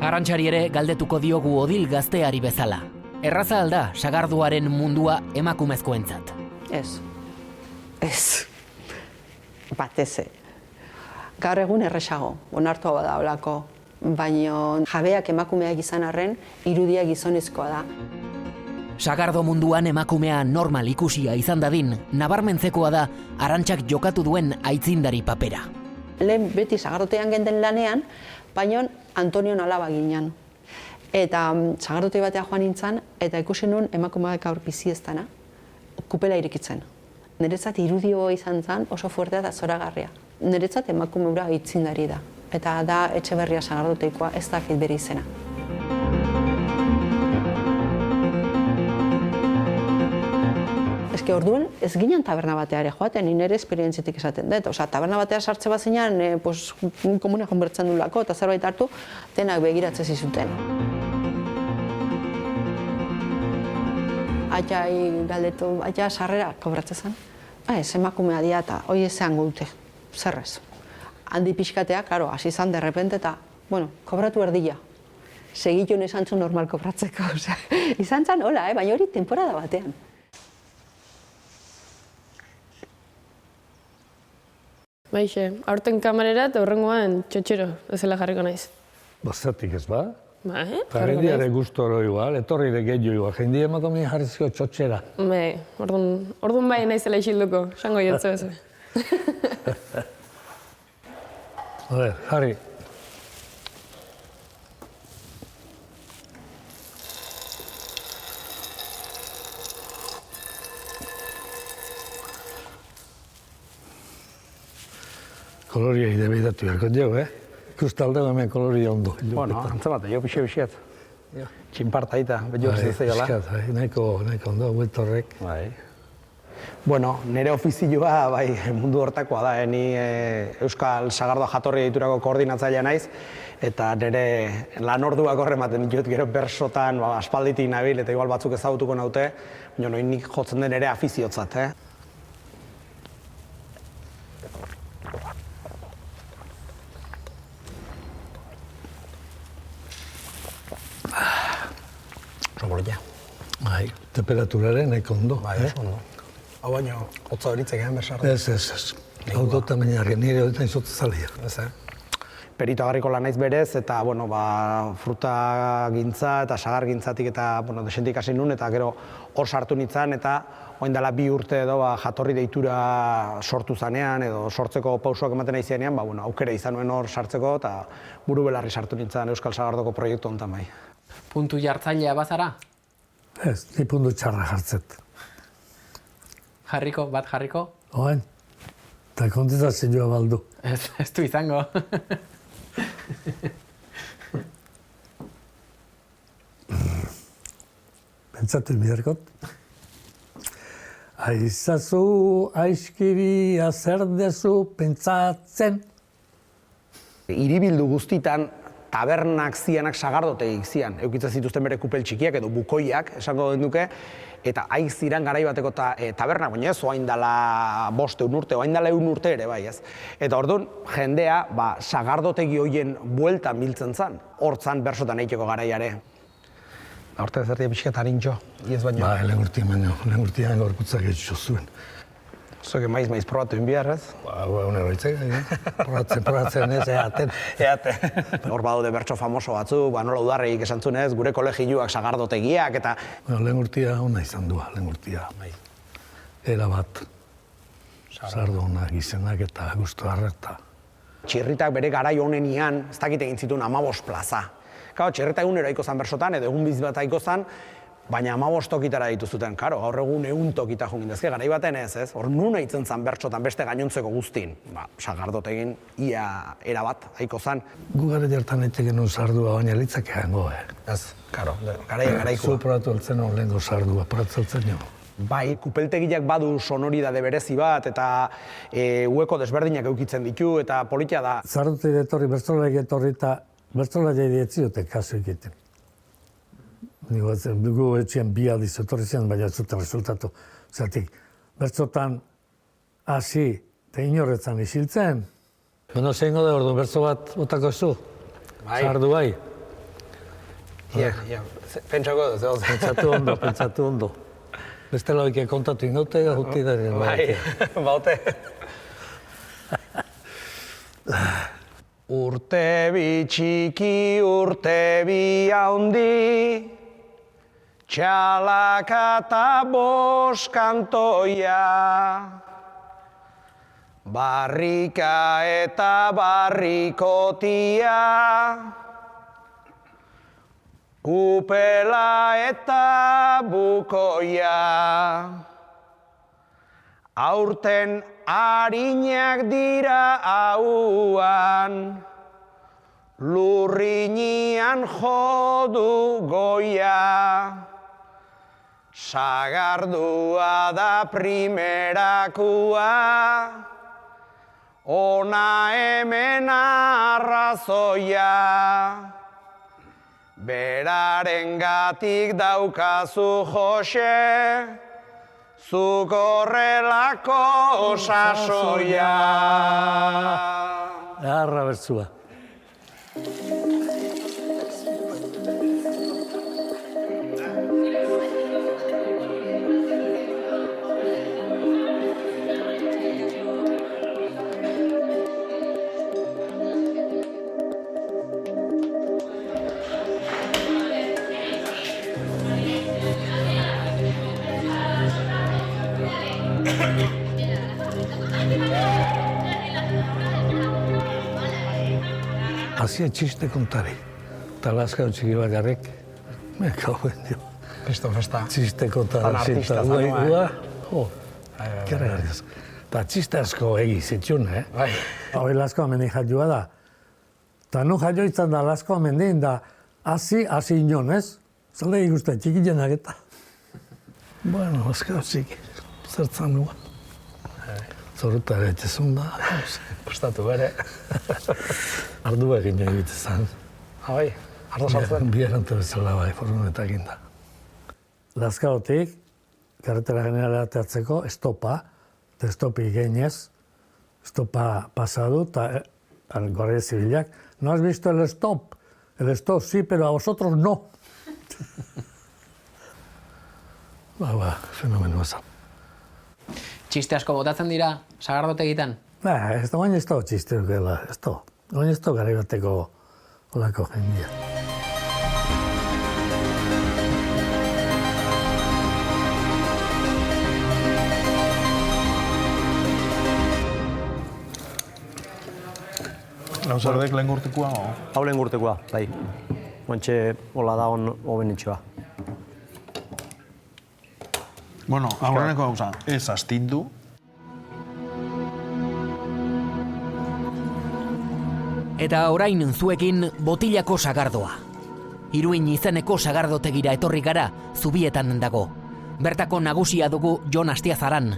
Speaker 18: Arantxari ere galdetuko diogu Odil gazteari bezala. Erraza alda sagarduaren mundua emakumezkoentzat.
Speaker 17: Ez. Bateze. Gaur egun erresago, onartua bada olako, baina jabeak emakumeak izan arren, irudia gizonezkoa da.
Speaker 18: Sagardo munduan emakumea normal ikusia izan dadin, nabarmentzekoa da Arantxak jokatu duen aitzindari papera.
Speaker 17: Lehen beti sagardotean genden lanean, baina Antonion alaba ginen. Eta sagardotei batea joan nintzen, eta ikusi nuen emakumeak aur bizi ez dana, kupela irikitzen. Niretzat irudio izan zen oso fuertea eta zoragarria. Niretzat emakume hura aitzindari da. Eta da Etxeberria sagardoteikoa ez dakit bere izena. Eske orduan ez ginen taberna bateare joaten, nire esperientzitik esaten dut. Taberna batea sartze bat zinean, komuna jonbertzen dulako eta zerbait hartu, denak begiratzen zizuten. Aitai galdetu, aita sarrera kobratzen zen. Ez, emakumea dia eta hoi ezean gute, zerrez. Handi pixkatea, klaro, hasi zan derrepente eta, kobratu erdila. Segitu nesan zuen normal kobratzeko, izan zan hola, baina hori temporada batean.
Speaker 2: Baixe, aurten kamarera eta horrengoan txotxero, ezela jarriko naiz.
Speaker 4: Bazatik ez ba?
Speaker 2: Jarriko
Speaker 4: Jendiare
Speaker 2: naiz.
Speaker 4: gustoro igual, etorri ere gehiago igual. Jendia emakumea jarrizko txotxera.
Speaker 2: Orduan bai naizela isilduko, esango jotzu ez.
Speaker 4: A ver, Harri. Koloriei debidatu beharko dugu, Ikustalde hemen koloria ondo.
Speaker 19: Antzamate, jo pixe-pixeat. Txinparta eta, beho ez dizaiala.
Speaker 4: Nahiko ondo, bueltorrek.
Speaker 19: Nire ofizioa mundu hortakoa da, ni Euskal Sagardoa Jatorri Deiturako koordinatzailea naiz, eta nire lan orduak horrematen ditut gero bersotan aspalditik nabil, eta igual batzuk ezagutuko naute, baina nik jotzen den ere afiziotzat.
Speaker 4: Roborilla. Temperaturaren nahiko ondo.
Speaker 19: Ondo. Hau baino, hotza horitzek egin besarra.
Speaker 4: Ez. Hau dut baina nire hori izotza zalia.
Speaker 19: Perito agarriko lan naiz berez, eta fruta gintza eta sagar gintzatik eta desentik hasi nun, eta gero hor sartu nintzen, eta orain dela 2 urte edo jatorri deitura sortu zanean, edo sortzeko pausoak ematen nahi zianean, aukera izan nuen hor sartzeko, eta buru belarri sartu nintzen Euskal Sagardoko proiektu honetan bai.
Speaker 3: Puntu jartzailea bazara?
Speaker 4: Ez, ni puntu txarra jartzet.
Speaker 3: Jarriko, bat jarriko?
Speaker 4: Oen, eta kontestazioa baldu.
Speaker 3: Ez du izango.
Speaker 4: Pentsatu biderkot. Aizazu, aiskiria, zer dezu pentsatzen.
Speaker 19: Hiribildu guztitan, tabernak zianak sagardotegik zian. Eukitzen zituzten bere kupel txikiak edo bukoiak, esango duke, eta aiz ziren garai bateko tabernak, baina ez oain dala 5 urte, oain dala 1 urte ere, bai ez. Eta orduan, jendea, sagardotegi hoien bueltan biltzen zan, hortzan bersotan eiteko garaiare. Horte zertia pixkat harintxo, iez baino.
Speaker 4: Ba, lehen urtean gorputzak etxo zuen.
Speaker 19: Zuek maiz probatu inbiar, ez?
Speaker 4: Ba, unero itzek, probatzen ez, eaten.
Speaker 19: Hor badaude bertso famoso batzuk, nola udarreik esan zunez, gure kolegioak sagardotegiak, eta...
Speaker 4: Lehen urtea ona izan du, lehen urtea. Era bat, sardonak izenak eta guztu harreta.
Speaker 19: Txirritak bere garai honenian, ez dakit egin zituen 15 plaza. Karo, txirrita egunero aiko zan bersotan, edo egun bizbat aiko zan, baina 15 tokitara dituzuten, karo, gaur egun 100 tokita jungindezke, garai baten ez, ez? Hor nuna itzen zan bertsotan beste gainontzeko guztin. Sagardotegin ia erabat aiko zan.
Speaker 4: Gu gara jartan eiteken un sardua, baina litzake hango,
Speaker 19: Ez, karo, garaikoa.
Speaker 4: Zu probatu altzen hon lehenko sardua, probatu altzen jo.
Speaker 19: Bai, kupeltegiak badu sonoridade berezi bat, eta hueko desberdinak eukitzen ditu, eta politia da.
Speaker 4: Sardutei etorri, bertzolaik etorri, eta bertzolaik etorri kasu egiten. Gu etxien bi aldiz etorri zen, baina ez zuten resultatu. Zertik, bertzotan hasi eta inorretzan isiltzen. Bueno, zeingo da ordu, bertzo bat botako zu? Sardu bai?
Speaker 19: Pentsako dut,
Speaker 4: Pentsatu ondo. Beste loike kontatu ingote, juti da.
Speaker 19: Bai, baute. Urte bi txiki, urte bi haundi, txalaka eta boskantoia, barrika eta barrikotia, kupela eta bukoia. Aurten harinak dira hauan, lurrinian jodu goia. Sagardua da primerakua, ona hemen arrazoia. Berarengatik daukazu Jose, zuk horrelako sasoia.
Speaker 4: Arra bertzua. Hazia txiste kontari. Eta laska txiki bakarrik, me kauen dio.
Speaker 19: Festa.
Speaker 4: Txiste kontari.
Speaker 19: Tan artista zanua,
Speaker 4: Kera garriz. Eta txiste asko egiz etxun, Hori lasko amendi jaioa da. Eta nu jaio izan da lasko amendin da, hasi inon, ez? Zalde ikusten txiki jenak eta. Bueno, laska txiki, zertzan nua. Zoruta ere etxezun da.
Speaker 19: Kostatu bere.
Speaker 4: Ardu egin jo egite zan.
Speaker 19: Bai, ardo sartzen.
Speaker 4: Biarante bezala bai, furgonetak inda. Lazkaotik, karretera generala ateatzeko, estopa, eta estopi genez, estopa pasadu, eta Guardia Zibilak, no has visto el stop? El stop sí, pero a vosotros no. Fenomeno eza.
Speaker 3: Txiste asko botatzen dira, sagardotegitan?
Speaker 4: Ez da, baina ez da txiste dukela, ez da. Baina ez da gara bateko olako jendia.
Speaker 8: Gauzardek lehen gurtekoa?
Speaker 20: Hau lehen gurtekoa, bai. Oantxe, hola da hon hoben itxoa.
Speaker 8: Bueno, aurreneko gauza, ez astindu.
Speaker 18: Eta orain zuekin Botilako sagardoa. Iruin izeneko sagardotegira etorri gara, Zubietan dago. Bertako nagusia dugu Jon Astiazaran.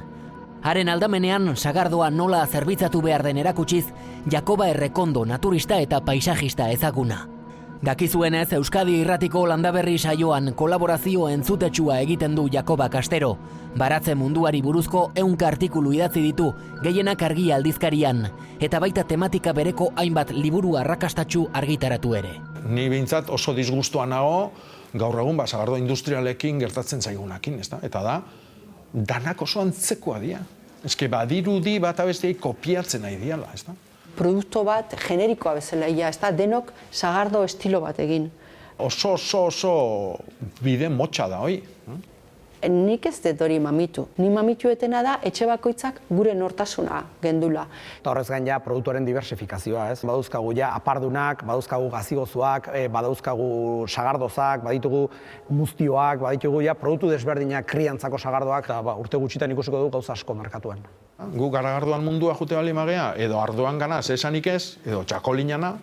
Speaker 18: Haren aldamenean sagardoa nola zerbitzatu behar den erakutsiz, Jakoba Errekondo naturista eta paisajista ezaguna. Dakizuenez, Euskadi Irratiko Landaberri saioan kolaborazio entzutetsua egiten du Jakoba Kastero. Baratze munduari buruzko 100 artikulu idatzi ditu, gehienak Argi aldizkarian, eta baita tematika bereko hainbat liburu arrakastatsu argitaratu ere.
Speaker 8: Ni behintzat oso disgustoa nago gaur egun sagardo industrialekin gertatzen zaigunakin, ezta? Eta da, danak oso antzekoa dira. Eske badirudi bat abesteei kopiatzen nahi diala, ezta?
Speaker 17: Produkto bat generikoa bezala, ezta denok sagardo estilo bat egin.
Speaker 8: Oso bide motxa da, hoi.
Speaker 17: Nik ez dut hori mamitu. Ni mamitu etena da etxe bakoitzak gure nortasuna gendula.
Speaker 19: Eta horrez gain ja produktuaren diversifikazioa, ez? Badauzkagu ja apardunak, badauzkagu gazigozuak, badauzkagu sagardozak, baditugu muztioak, baditugu ja produktu desberdinak kriantzako sagardoak, eta urte gutxitan ikusiko dugu gauza asko merkatuan.
Speaker 8: Gu garagardoan mundua jute bali magea, edo ardoan gana zesanik ez, edo txakolinana,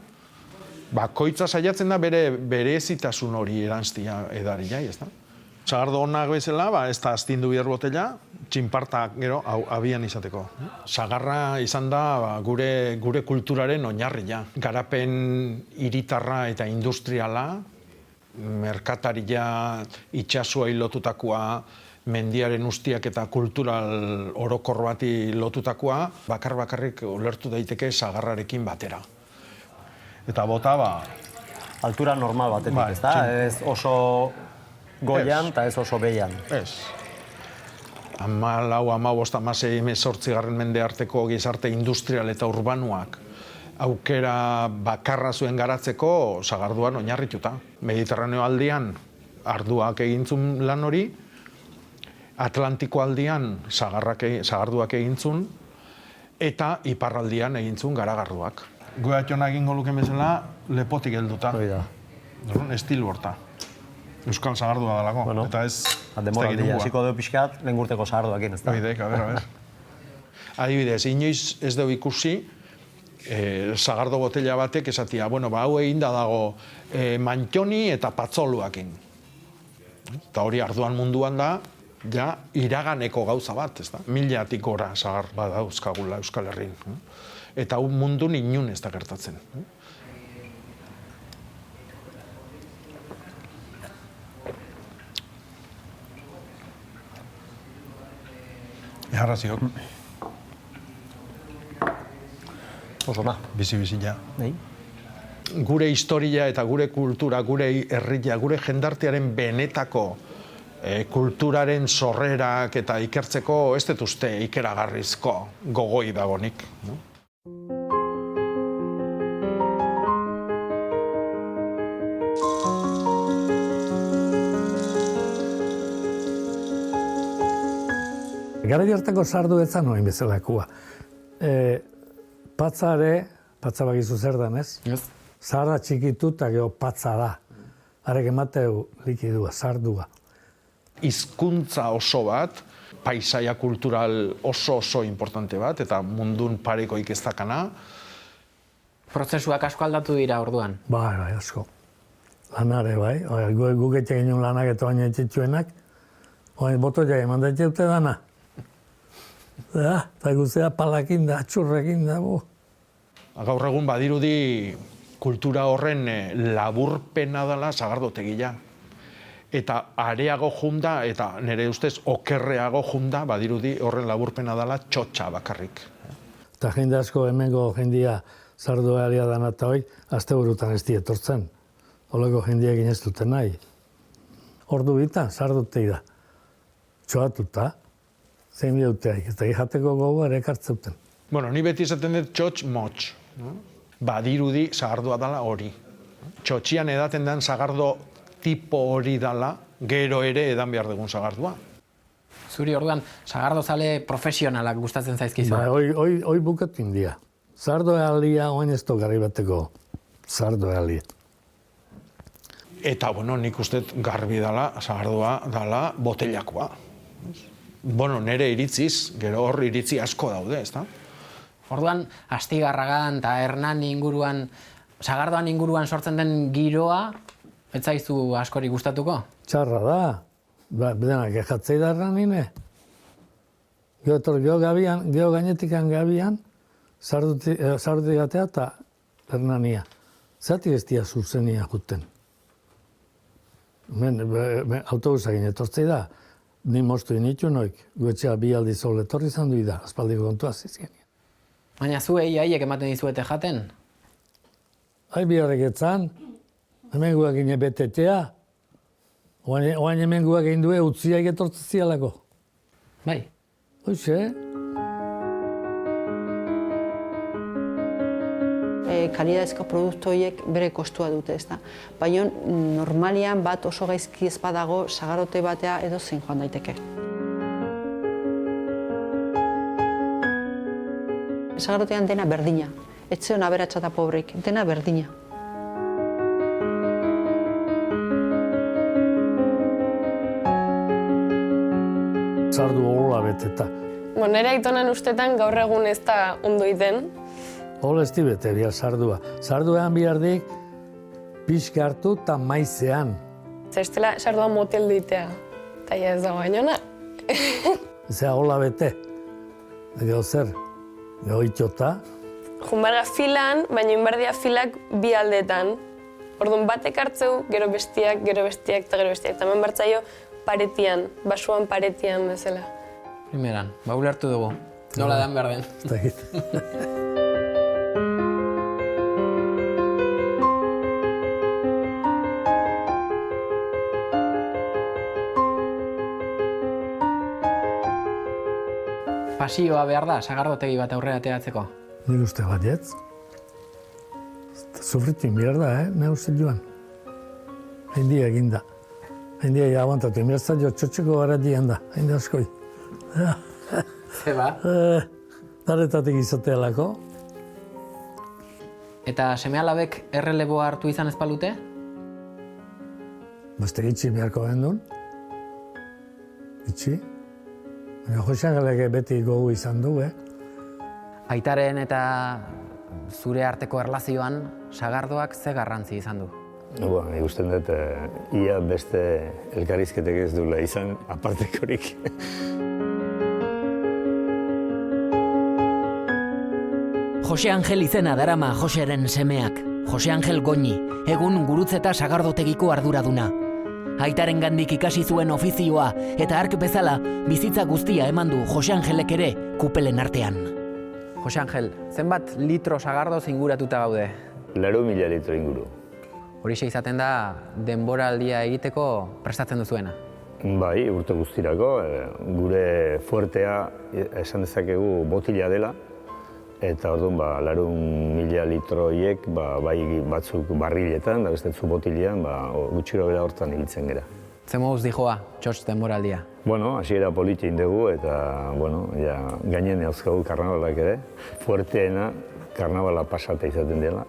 Speaker 8: bakoitza saiatzen da bere ezitasun hori erantztia edari jai, ez da? Sagardo honak bezala, ez da astindu bihar botella, txinparta gero abian izateko. Sagarra izan da gure kulturaren oinarria. Garapen hiritarra eta industriala, merkataria itsasoei lotutakoa, mendiaren ustiak eta kultural orokor bati lotutakoa, bakarrik ulertu daiteke sagarrarekin batera. Eta bota,
Speaker 20: altura normal batetik, ez da? Ez oso goian eta ez oso behian.
Speaker 8: Ez. 14, 15, 16, 18 mende arteko gizarte industrial eta urbanuak aukera bakarra zuen garatzeko sagarduan oinarrituta. Mediterraneo aldian arduak egintzun lan hori, Atlantiko aldian sagarduak egintzun, eta iparraldian egintzun garagarduak. Goiatxona egingo luken bezala, lepotik helduta. Estilu horta. Euskal sagardua dalako, eta ez...
Speaker 20: Demoraldia, hasiko dugu pixkat, lehengurteko sagarduakin, ez da?
Speaker 8: Oidek, a ber. Adibidez, inoiz ez dugu ikusi, sagardo botella batek esatia, hau egin da dago mantxoni eta patzoluakin. Eta hori arduan munduan da, ja, iraganeko gauza bat, ez da? 1000-tik gora sagar badauzkagula Euskal Herrin. Eta mundun inun ez da gertatzen. Eharraziok.
Speaker 20: Oso na.
Speaker 8: Bizi-bizila. Gure historia eta gure kultura, gure herria, gure jendartearen benetako kulturaren sorrerak eta ikertzeko ez dut uste ikeragarrizko gogoi dagonik.
Speaker 4: Garai hartako sardu etzan noin bezalakoa. Patza bagizu zer dan, ez? Zaharra txikitu eta gero patza da. Harek emateu likidua, sardua.
Speaker 8: Hizkuntza oso bat, paisaia kultural oso importante bat, eta mundun parekoik ez dakana.
Speaker 3: Prozesuak asko aldatu dira orduan?
Speaker 4: Bai, asko. Lanare, bai. Guketxe ginen lanak eta baina etxetxuenak. Boto jai eman daitute dana. Eta guztia palakin da, txurrekin da.
Speaker 8: Gaur egun badirudi kultura horren laburpena dela sagardotegia. Eta areago junda, eta nire ustez okerreago junda, badirudi horren laburpena dela txotxa bakarrik.
Speaker 4: Eta jende asko hemengo jendia sardoalia dana eta hoi, azte burutan ez dietortzen. Oleko jendiak ez duten nahi. Ordu bitan, sardotei da. Txoatuta. Zein bideuteak, eta jateko gogo ere ekartzeuten.
Speaker 8: Ni beti esaten dut txotx-motx. Badirudi sagardua dela hori. Txotxian edaten den sagardo tipo hori dela, gero ere edan behar dugun sagardua.
Speaker 3: Zuri orduan, sagardozale profesionalak gustatzen zaizkizu?
Speaker 4: Hoi buketu india. Sardoealia, oin ez garri bateko sardoealia.
Speaker 8: Eta, nik uste garbi dela, sagardua dela botellakoa. Bueno, nire iritziz, gero hor iritzi asko daude, ezta?
Speaker 3: Orduan, Astigarragan eta Hernan inguruan, Sagardoan inguruan sortzen den giroa, ez zaizu askori gustatuko?
Speaker 4: Txarra da. Denak ejatzei da Hernanine. Gero gabian, gero gainetikan gabian, sardutik gatea eta Hernania. Zatik ez dia zuzenia juten. Autobusak etortzei da, ni moztu initu noik, guetxea bi aldi zoule etorri izan dui da, aspaldiko kontua zizien.
Speaker 3: Baina zuei haiek ematen dizuete jaten?
Speaker 4: Hai biharrek etzan, hemen guak ine betetea, oain hemen guak egin due utziaik etortzen zialako.
Speaker 3: Bai.
Speaker 4: Hoxe,
Speaker 17: kalidadezko produktu horiek bere kostua dute, ez da. Baina normalian bat oso gaizki ez badago sagardote batea edo zein joan daiteke. Sagardotean dena berdina. Ez zeon aberatsa eta pobreik, dena berdina.
Speaker 4: sardu hola beteta.
Speaker 2: Nire aitonan ustetan gaur egun ez da ondo iten.
Speaker 4: Hola ez dibete bihar sardua. Sarduean bihardik pixka hartu eta maizean.
Speaker 2: Zestela sardua motel ditea. Eta ja ez dago bainona.
Speaker 4: Zea hola bete. Gero zer, gero itxota.
Speaker 2: Junbarga filan, baina inbardia filak bi aldetan. Orduan batek hartzeu, gero bestiak, eta gero bestiak. Eta hemen bartzaio paretian, basuan paretian bezala.
Speaker 3: Primeran, ulertu dugu. Nola dan behar den. Pasioa behar da, sagardotegi bat aurrera ateratzeko?
Speaker 4: Nik uste bat jetz. Sufritin behar da, ne uste joan. Haindia eginda. Haindia aguantatu, emirzat jo txotxeko gara dian da, haindia askoi.
Speaker 3: Zeba?
Speaker 4: Daretatik izatealako.
Speaker 3: Eta seme-alabek erreleboa hartu izan ez palute?
Speaker 4: Beste gitxi beharko gendun. Gitxi. Baina Jose Angelek beti gogu izan du,
Speaker 3: Aitaren eta zure arteko erlazioan, sagardoak ze garrantzi izan du?
Speaker 21: Nik uste dut, ia beste elkarrizketek ez duela izan apartekorik.
Speaker 18: Jose Angel izena darama Joseren semeak. Jose Angel Goñi, egun gurutzeta sagardotegiko arduraduna. Aitaren gandik ikasi zuen ofizioa eta hark bezala bizitza guztia eman du Jose Angelek ere kupelen artean.
Speaker 3: Jose Angel, zenbat litro sagardoz inguratuta gaude?
Speaker 21: 4.000 litro inguru.
Speaker 3: Horixe izaten da denboraldia egiteko prestatzen duzuena?
Speaker 21: Bai, urte guztirako. Gure fuertea esan dezakegu botila dela. Eta orduan, 4.000 litro horiek, bai batzuk barriletan, da bestetzu botilean, gutxiro bera hortan ibiltzen gera.
Speaker 3: Zer moduz dijoa, txotx denboraldia?
Speaker 21: Hasiera politi indegu eta, gainen euzkagu karnabalak ere. Fuerteena karnabala pasata izaten dela.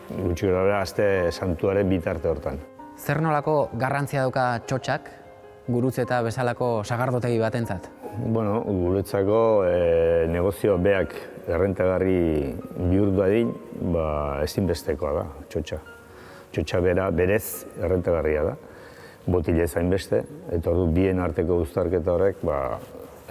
Speaker 21: Gutxiro bera aste santuaren bitarte hortan.
Speaker 3: Zer nolako garrantzia dauka txotxak, gurutze eta bezalako sagardotegi batentzat?
Speaker 21: Guretzako negozio beak errentagarri bihur dadin, ezinbestekoa da, txotxa. Txotxa bera berez errentagarria da, botile zain beste, eta bien arteko uztarketa horrek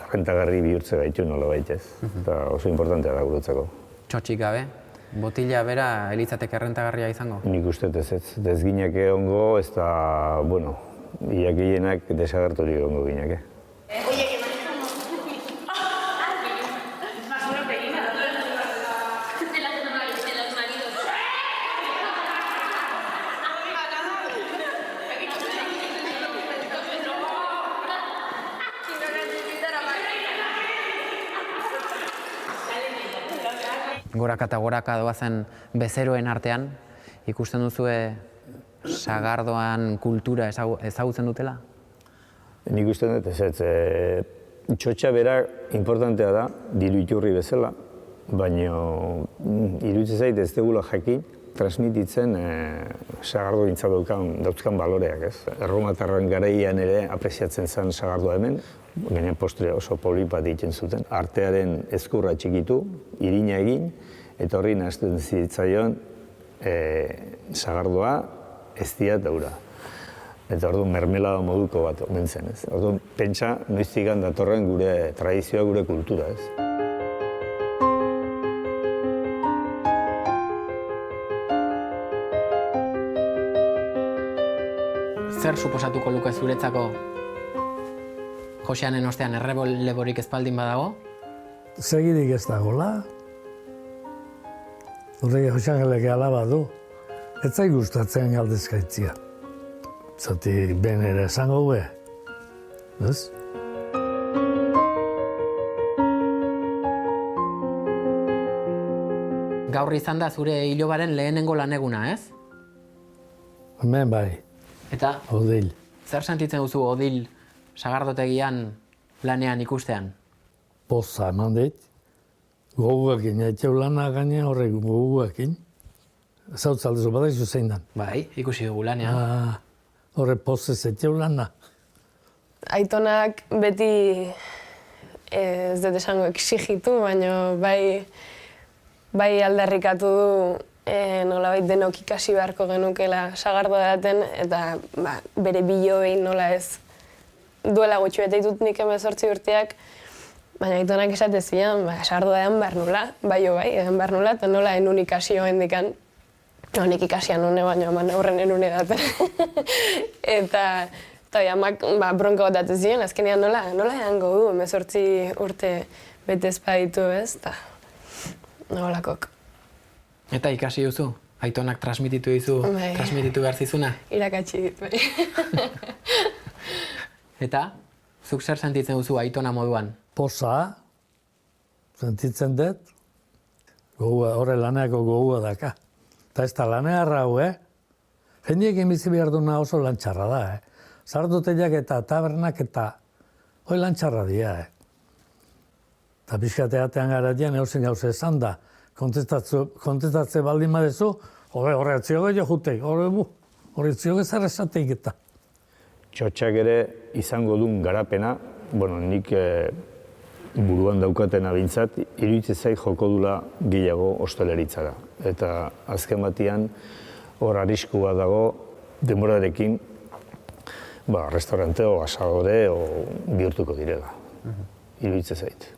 Speaker 21: errentagarri bihurtze gaitu nola baitez. Eta oso importantea da guretzako.
Speaker 3: Txotxik gabe, botila bera elitzateke errentagarria izango?
Speaker 21: Nik uste ez ginak egongo, ez da, iak gehienak desagerturik egongo ginak.
Speaker 3: Goraka eta goraka doazen bezeroen artean, ikusten duzue sagardoan kultura ezagutzen dutela?
Speaker 21: Nik uste dut ez. Txotxa bera importantea da, diru iturri bezala, baina iruditzen zait ez degula jakin transmititzen sagardogintza dauzkan baloreak, ez? Erromatarren garaian ere apreziatzen zen sagardoa hemen, gainen postre oso polit bat egiten zuten. Artearen ezkurra txikitu, irina egin, eta horri nahazten zitzaion sagardoa eztia daura. Eta orduan mermelada moduko bat omen zen, ez? Orduan pentsa noiztikan datorren gure tradizioa, gure kultura, ez?
Speaker 3: Zer suposatuko luke zuretzako Joseanen ostean erreleborik ezpaldin badago?
Speaker 4: Segirik ez dagoela. Horrek Joseangeleke alaba du. Ez zai gustatzen galdezkaitzia. Zati ben ere esango gue. Ez?
Speaker 3: Gaur izan da zure ilobaren lehenengo laneguna, ez?
Speaker 4: Hemen bai.
Speaker 3: Eta?
Speaker 4: Odil.
Speaker 3: Zer sentitzen duzu Odil sagardotegian lanean ikustean?
Speaker 4: Poza eman dit. Goguekin, etxeu lana gainean horrek goguekin. Zautzaldezu badaizu zein dan.
Speaker 3: Bai, ikusi dugu lanean.
Speaker 4: Horre pozez etxeu lana.
Speaker 2: Aitonak beti ez dut esango exigitu, baina bai aldarrikatu du nolabait denok ikasi beharko genukela sagardoa edaten, eta bere biloei nola ez duela gutxi bete ditut nik 18 urteak, baina aitonak esate zian, sagardoa edan behar nula, edan behar nula, eta nola enun ikasi hendikan, nik ikasian nune, baina horren enun edaten. Eta amak bronka bat datu ziren, azkenean nola edango du, 18 urte bete ezpaditu ez, eta nolakok.
Speaker 3: Eta ikasi duzu? Aitonak transmititu dizu, transmititu behar zizuna?
Speaker 2: Irakatsi dit, bai.
Speaker 3: Eta, zuk zer sentitzen duzu aitona moduan?
Speaker 4: Poza, sentitzen dut, horre laneako gogua daka. Eta ez da lanea rau, Jendiekin bizi behar duna oso lantxarra da, Sardotegiak eta tabernak eta hoi lantxarra dira, Eta pixkateatean gara dian eusen gauze esan da, kontestatze baldin badezu, horre etzioge jo jutek, horre etzioge zer esateik eta.
Speaker 21: Txotxak ere izango duen garapena, nik buruan daukatena bintzat, iruditzen zait joko dula gehiago osteleritzara. Eta azken batian hor arriskua dago denborarekin restaurante o asadore bihurtuko direla. Iruditzen zait.